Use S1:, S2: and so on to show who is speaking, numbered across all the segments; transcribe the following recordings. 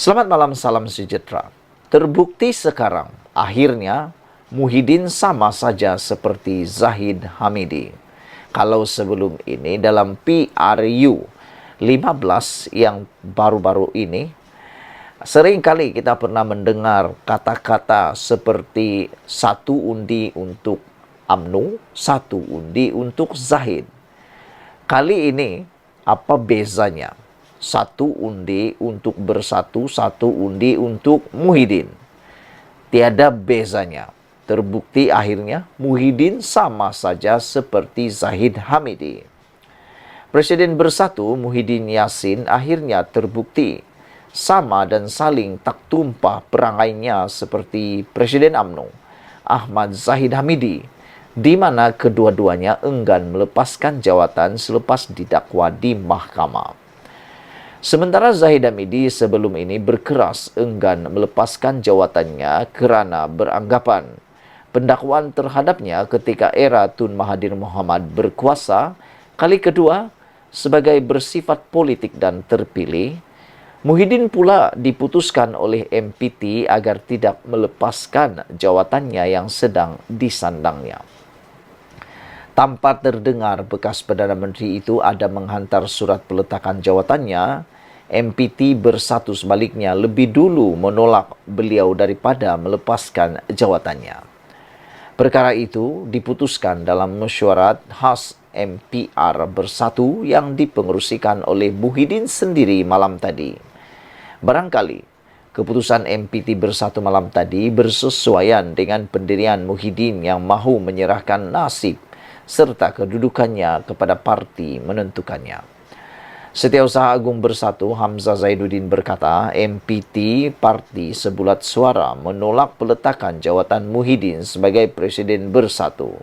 S1: Selamat malam, salam sejahtera. Terbukti sekarang, akhirnya Muhyiddin sama saja seperti Zahid Hamidi. Kalau sebelum ini dalam PRU 15 yang baru-baru ini, seringkali kita pernah mendengar kata-kata seperti satu undi untuk UMNO, satu undi untuk Zahid. Kali ini, apa bezanya? Satu undi untuk bersatu, satu undi untuk Muhyiddin. Tiada bezanya. Terbukti akhirnya Muhyiddin sama saja seperti Zahid Hamidi. Presiden bersatu Muhyiddin Yassin akhirnya terbukti sama dan saling tak tumpah perangainya seperti Presiden UMNO Ahmad Zahid Hamidi, di mana kedua-duanya enggan melepaskan jawatan selepas didakwa di mahkamah. Sementara Zahid Hamidi sebelum ini berkeras enggan melepaskan jawatannya kerana beranggapan pendakwaan terhadapnya ketika era Tun Mahathir Mohamad berkuasa kali kedua sebagai bersifat politik dan terpilih. Muhyiddin pula diputuskan oleh MPT agar tidak melepaskan jawatannya yang sedang disandangnya. Tanpa terdengar bekas Perdana Menteri itu ada menghantar surat peletakan jawatannya, MPT bersatu sebaliknya lebih dulu menolak beliau daripada melepaskan jawatannya. Perkara itu diputuskan dalam mesyuarat khas MPR bersatu yang dipengerusikan oleh Muhyiddin sendiri malam tadi. Barangkali keputusan MPT bersatu malam tadi bersesuaian dengan pendirian Muhyiddin yang mahu menyerahkan nasib serta kedudukannya kepada parti menentukannya. Setiausaha Agung Bersatu Hamzah Zainuddin berkata, MPT parti sebulat suara menolak peletakan jawatan Muhyiddin sebagai Presiden Bersatu.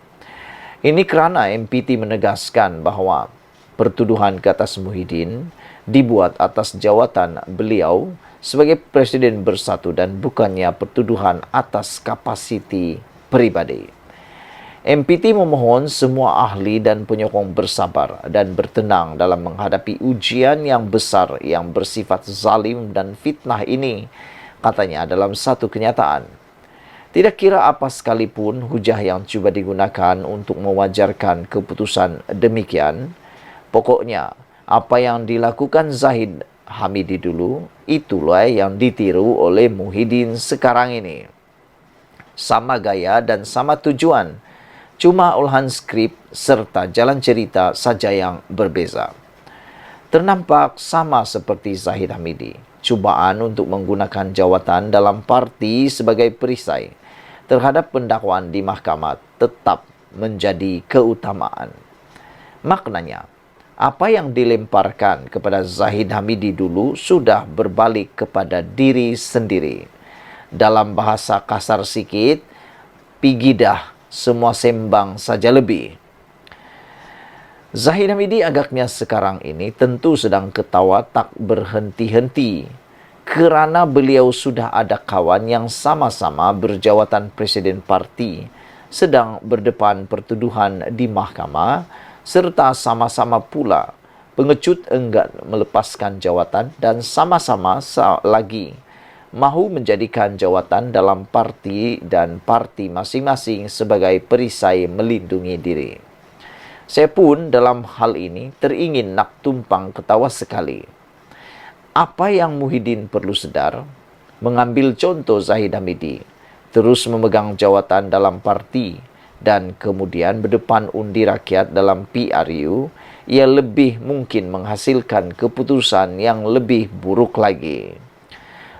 S1: Ini kerana MPT menegaskan bahawa pertuduhan ke atas Muhyiddin dibuat atas jawatan beliau sebagai Presiden Bersatu dan bukannya pertuduhan atas kapasiti peribadi. MPT memohon semua ahli dan penyokong bersabar dan bertenang dalam menghadapi ujian yang besar yang bersifat zalim dan fitnah ini, katanya dalam satu kenyataan. Tidak kira apa sekalipun hujah yang cuba digunakan untuk mewajarkan keputusan demikian, pokoknya apa yang dilakukan Zahid Hamidi dulu, itulah yang ditiru oleh Muhyiddin sekarang ini. Sama gaya dan sama tujuan, cuma olahan skrip serta jalan cerita saja yang berbeza. Ternampak sama seperti Zahid Hamidi, cubaan untuk menggunakan jawatan dalam parti sebagai perisai terhadap pendakwaan di mahkamah tetap menjadi keutamaan. Maknanya, apa yang dilemparkan kepada Zahid Hamidi dulu sudah berbalik kepada diri sendiri. Dalam bahasa kasar sikit, pigidah semua sembang saja lebih. Zahid Hamidi agaknya sekarang ini tentu sedang ketawa tak berhenti-henti kerana beliau sudah ada kawan yang sama-sama berjawatan Presiden Parti sedang berdepan pertuduhan di mahkamah serta sama-sama pula pengecut enggan melepaskan jawatan dan sama-sama lagi mahu menjadikan jawatan dalam parti dan parti masing-masing sebagai perisai melindungi diri. Saya pun dalam hal ini teringin nak tumpang ketawa sekali. Apa yang Muhyiddin perlu sedar, mengambil contoh Zahid Hamidi, terus memegang jawatan dalam parti dan kemudian berdepan undi rakyat dalam PRU, ia lebih mungkin menghasilkan keputusan yang lebih buruk lagi.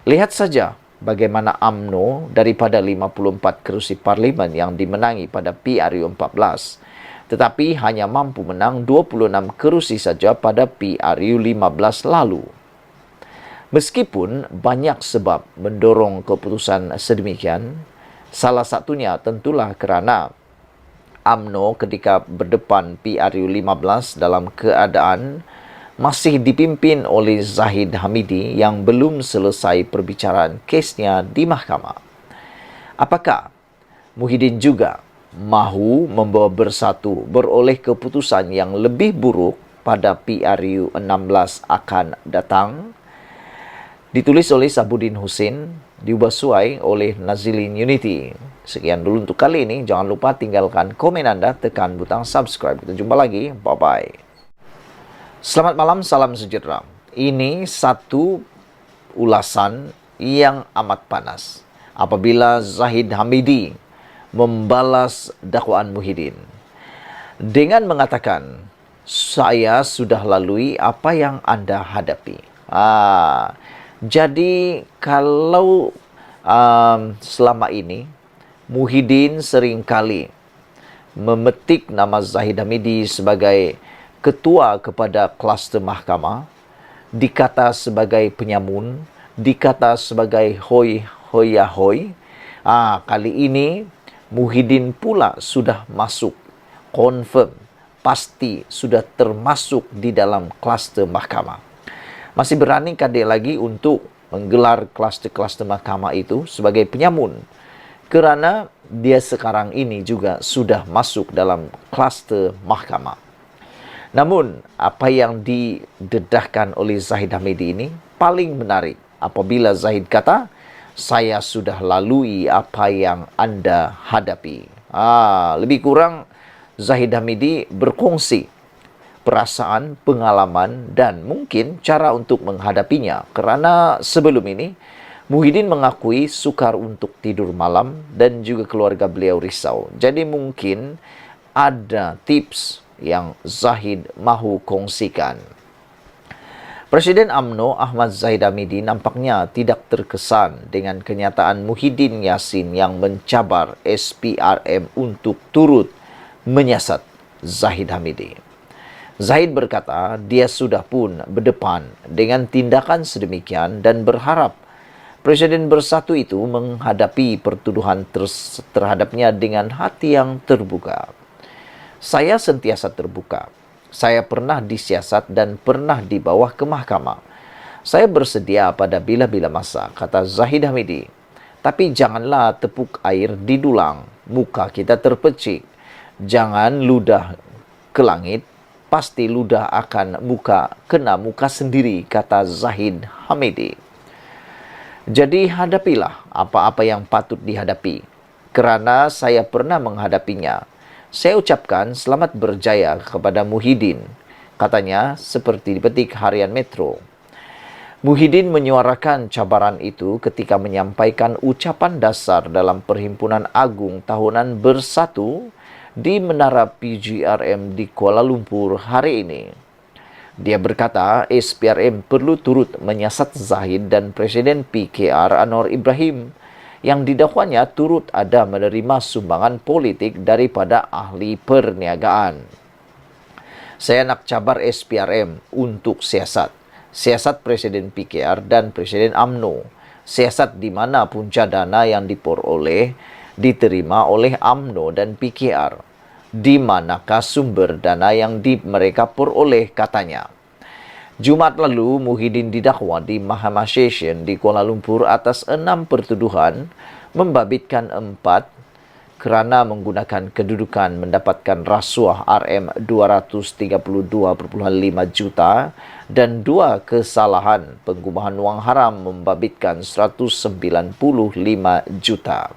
S1: Lihat saja bagaimana UMNO daripada 54 kerusi parlimen yang dimenangi pada PRU 14, tetapi hanya mampu menang 26 kerusi saja pada PRU 15 lalu. Meskipun banyak sebab mendorong keputusan sedemikian, salah satunya tentulah kerana UMNO ketika berdepan PRU 15 dalam keadaan masih dipimpin oleh Zahid Hamidi yang belum selesai perbicaraan kesnya di mahkamah. Apakah Muhyiddin juga mahu membawa bersatu beroleh keputusan yang lebih buruk pada PRU 16 akan datang? Ditulis oleh Sabudin Husin, diubah suai oleh Nazilin Unity. Sekian dulu untuk kali ini. Jangan lupa tinggalkan komen Anda, tekan butang subscribe. Kita jumpa lagi. Bye-bye. Selamat malam, salam sejahtera. Ini satu ulasan yang amat panas apabila Zahid Hamidi membalas dakwaan Muhyiddin dengan mengatakan, saya sudah lalui apa yang Anda hadapi. Jadi kalau selama ini Muhyiddin seringkali memetik nama Zahid Hamidi sebagai ketua kepada kluster mahkamah, dikata sebagai penyamun, dikata sebagai hoi hoya hoi. Kali ini Muhyiddin pula sudah masuk, confirm, pasti sudah termasuk di dalam kluster mahkamah. Masih beranikah dia lagi untuk menggelar kluster-kluster mahkamah itu sebagai penyamun? Kerana dia sekarang ini juga sudah masuk dalam kluster mahkamah. Namun, apa yang didedahkan oleh Zahid Hamidi ini paling menarik apabila Zahid kata, saya sudah lalui apa yang Anda hadapi. Lebih kurang Zahid Hamidi berkongsi perasaan, pengalaman dan mungkin cara untuk menghadapinya. Kerana sebelum ini Muhyiddin mengakui sukar untuk tidur malam dan juga keluarga beliau risau. Jadi mungkin ada tips yang Zahid mahu kongsikan. Presiden UMNO Ahmad Zahid Hamidi nampaknya tidak terkesan dengan kenyataan Muhyiddin Yassin yang mencabar SPRM untuk turut menyiasat Zahid Hamidi. Zahid berkata dia sudah pun berdepan dengan tindakan sedemikian dan berharap Presiden Bersatu itu menghadapi pertuduhan terhadapnya dengan hati yang terbuka. Saya sentiasa terbuka. Saya pernah disiasat dan pernah dibawa ke mahkamah. Saya bersedia pada bila-bila masa, kata Zahid Hamidi. Tapi janganlah tepuk air di dulang, muka kita terpecik. Jangan ludah ke langit, pasti ludah akan kena muka sendiri, kata Zahid Hamidi. Jadi hadapilah apa-apa yang patut dihadapi, kerana saya pernah menghadapinya. Saya ucapkan selamat berjaya kepada Muhyiddin, katanya seperti dipetik Harian Metro. Muhyiddin menyuarakan cabaran itu ketika menyampaikan ucapan dasar dalam Perhimpunan Agung Tahunan Bersatu di Menara PGRM di Kuala Lumpur hari ini. Dia berkata SPRM perlu turut menyiasat Zahid dan Presiden PKR Anwar Ibrahim yang didakwanya turut ada menerima sumbangan politik daripada ahli perniagaan. Saya nak cabar SPRM untuk siasat. Siasat Presiden PKR dan Presiden UMNO. Siasat di mana punca dana yang diperoleh diterima oleh UMNO dan PKR. Di manakah sumber dana yang mereka peroleh, katanya. Jumat lalu, Muhyiddin didakwa di Mahkamah Session di Kuala Lumpur atas 6 pertuduhan, membabitkan 4 kerana menggunakan kedudukan mendapatkan rasuah RM232.5 juta dan 2 kesalahan penggubahan wang haram membabitkan 195 juta.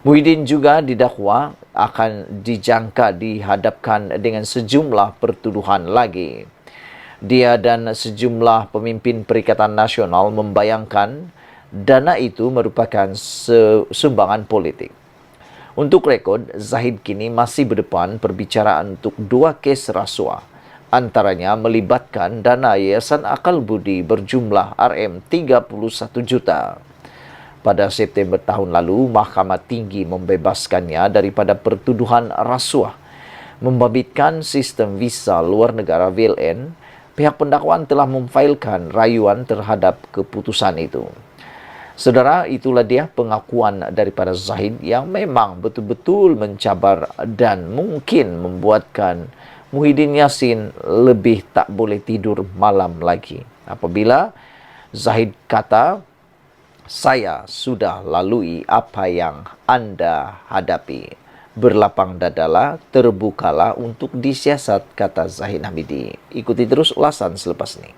S1: Muhyiddin juga didakwa akan dijangka dihadapkan dengan sejumlah pertuduhan lagi. Dia dan sejumlah pemimpin Perikatan Nasional membayangkan dana itu merupakan sumbangan politik. Untuk rekod, Zahid kini masih berdepan perbicaraan untuk 2 kes rasuah. Antaranya melibatkan dana Yayasan Akal Budi berjumlah RM31 juta. Pada September tahun lalu, Mahkamah Tinggi membebaskannya daripada pertuduhan rasuah, membabitkan sistem visa luar negara VLN. Pihak pendakwaan telah memfailkan rayuan terhadap keputusan itu. Saudara, itulah dia pengakuan daripada Zahid yang memang betul-betul mencabar dan mungkin membuatkan Muhyiddin Yassin lebih tak boleh tidur malam lagi. Apabila Zahid kata, saya sudah lalui apa yang Anda hadapi. Berlapang dadalah, terbukalah untuk disiasat, kata Zahid Hamidi. Ikuti terus ulasan selepas ini.